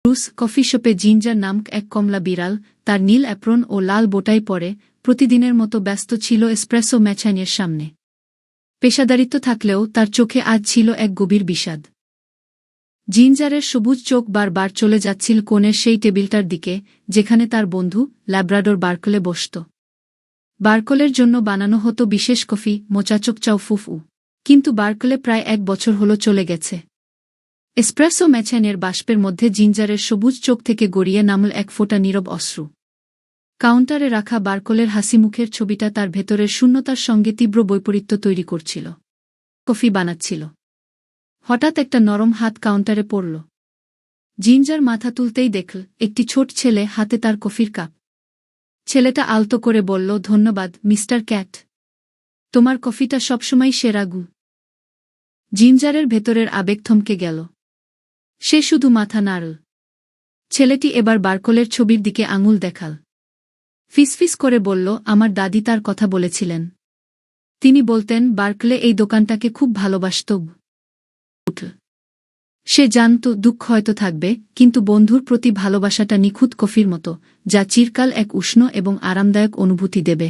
রুস coffee শপে ginger নামক এক কমলা বিড়াল তার নীল অ্যাপ্রন ও লাল বোটাই পরে প্রতিদিনের মতো ব্যস্ত ছিল এসপ্রেসো মেশিনের সামনে। পেশাদারিত্ব থাকলেও তার চোখে আজ ছিল এক গভীর বিষাদ। জিঞ্জারের সবুজ চোখ বারবার চলে যাচ্ছিল কোণের সেই টেবিলটার দিকে যেখানে তার বন্ধু ল্যাব্রাডোর বার্কলে বসত। বার্কলের জন্য বানানো হতো বিশেষ কফি, মোচাচোক চাও ফুফু। কিন্তু বার্কলে প্রায় 1 বছর হলো চলে গেছে। এসপ্রেসো মেশিনের বাষ্পের মধ্যে জিঞ্জারের সবুজ চোখ থেকে গড়িয়ে নামল এক ফোঁটা নীরব অশ্রু। কাউন্টারে রাখা বার্কলের হাসিমুখের ছবিটা তার ভেতরের শূন্যতার সঙ্গে তীব্র বৈপরীত্য তৈরি করছিল। কফি বানাচ্ছিল। হঠাৎ একটা নরম হাত কাউন্টারে পড়ল। জিঞ্জার মাথা তুলতেই দেখল একটি ছোট ছেলে হাতে তার কফির কাপ। ছেলেটা আলতো করে বলল, ধন্যবাদ মিস্টার ক্যাট। তোমার কফিটা সবসময় সেরা গু। জিঞ্জারের ভেতরের আবেগ থমকে গেল। সে শুধু মাথা নাড়ল। ছেলেটি এবার বার্কলের ছবির দিকে আঙুল দেখাল। ফিসফিস করে বলল, আমার দাদি তার কথা বলেছিলেন। তিনি বলতেন বার্কলে এই দোকানটাকে খুব ভালোবাসত। সে জানত দুঃখ হয়তো থাকবে, কিন্তু বন্ধুর প্রতি ভালোবাসাটা নিখুঁত কফির মতো, যা চিরকাল এক উষ্ণ এবং আরামদায়ক অনুভূতি দেবে।